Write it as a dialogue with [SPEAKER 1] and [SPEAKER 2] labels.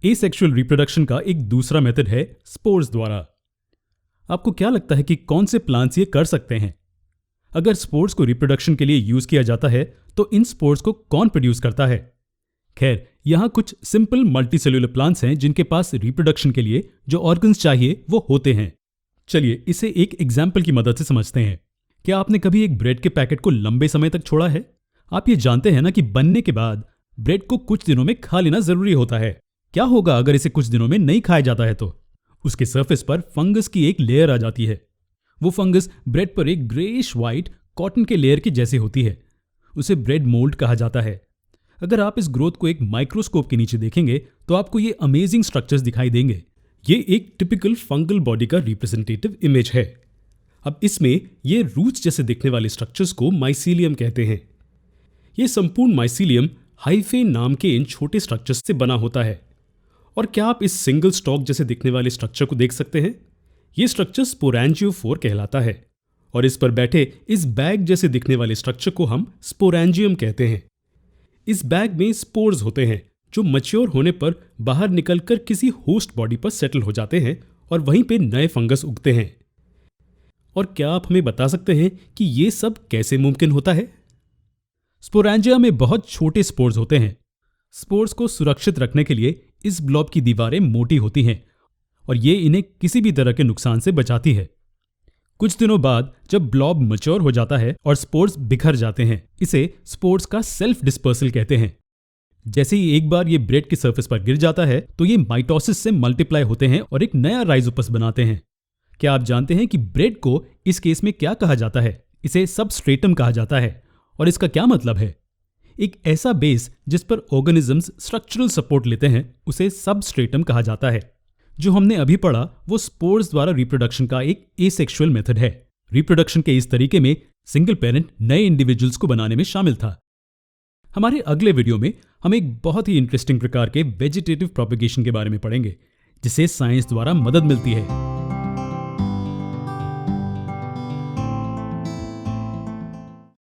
[SPEAKER 1] Asexual reproduction का एक दूसरा मेथड है स्पोर्स द्वारा। आपको क्या लगता है कि कौन से प्लांट्स ये कर सकते हैं? अगर स्पोर्स को रिप्रोडक्शन के लिए यूज किया जाता है तो इन स्पोर्स को कौन प्रोड्यूस करता है? खैर, यहाँ कुछ सिंपल मल्टीसेल्यूलर प्लांट्स हैं जिनके पास रिप्रोडक्शन के लिए जो ऑर्गन्स चाहिए वो होते हैं। चलिए इसे एक एग्जाम्पल की मदद से समझते हैं। क्या आपने कभी एक ब्रेड के पैकेट को लंबे समय तक छोड़ा है? आप ये जानते हैं ना कि बनने के बाद ब्रेड को कुछ दिनों में खा लेना जरूरी होता है। क्या होगा अगर इसे कुछ दिनों में नहीं खाया जाता है? तो उसके सरफेस पर फंगस की एक लेयर आ जाती है। वो फंगस ब्रेड पर एक ग्रेइश व्हाइट कॉटन के लेयर की जैसी होती है। उसे ब्रेड मोल्ड कहा जाता है। अगर आप इस ग्रोथ को एक माइक्रोस्कोप के नीचे देखेंगे तो आपको ये अमेजिंग स्ट्रक्चर्स दिखाई देंगे। ये एक टिपिकल फंगल बॉडी का रिप्रेजेंटेटिव इमेज है। अब इसमें ये रूट्स जैसे दिखने वाले स्ट्रक्चर्स को माइसीलियम कहते हैं। ये संपूर्ण माइसीलियम हाइफे नाम के इन छोटे स्ट्रक्चर्स से बना होता है। और क्या आप इस सिंगल स्टॉक जैसे दिखने वाले स्ट्रक्चर को देख सकते हैं? ये स्ट्रक्चर स्पोरेंजियोफोर कहलाता है और इस पर बैठे इस बैग जैसे दिखने वाले स्ट्रक्चर को हम स्पोरेंजियम कहते हैं। इस बैग में स्पोर्स होते हैं जो मैच्योर होने पर बाहर निकलकर किसी होस्ट बॉडी पर सेटल हो जाते हैं और वहीं पे नए फंगस उगते हैं। और क्या आप हमें बता सकते हैं कि ये सब कैसे मुमकिन होता है? स्पोरेंजिया में बहुत छोटे स्पोर्स होते हैं। स्पोर्स को सुरक्षित रखने के लिए इस ब्लॉब की दीवारें मोटी होती हैं और ये इन्हें किसी भी तरह के नुकसान से बचाती है। कुछ दिनों बाद जब ब्लॉब मैच्योर हो जाता है और स्पोर्स बिखर जाते हैं, इसे स्पोर्स का सेल्फ डिस्पर्सल कहते हैं। जैसे ही एक बार ये ब्रेड के सरफेस पर गिर जाता है तो ये माइटोसिस से मल्टीप्लाई होते हैं और एक नया राइजोपस बनाते हैं। क्या आप जानते हैं कि ब्रेड को इस केस में क्या कहा जाता है? इसे सबस्ट्रेटम कहा जाता है। और इसका क्या मतलब है? एक ऐसा बेस जिस पर ऑर्गेनिजम्स स्ट्रक्चरल सपोर्ट लेते हैं उसे सबस्ट्रेटम कहा जाता है। जो हमने अभी पढ़ा वो स्पोर्स द्वारा रिप्रोडक्शन का एक एसेक्सुअल मेथड है। रिप्रोडक्शन के इस तरीके में सिंगल पेरेंट नए इंडिविजुअल्स को बनाने में शामिल था। हमारे अगले वीडियो में हम एक बहुत ही इंटरेस्टिंग प्रकार के वेजिटेटिव प्रोपेगेशन के बारे में पढ़ेंगे जिसे साइंस द्वारा मदद मिलती है।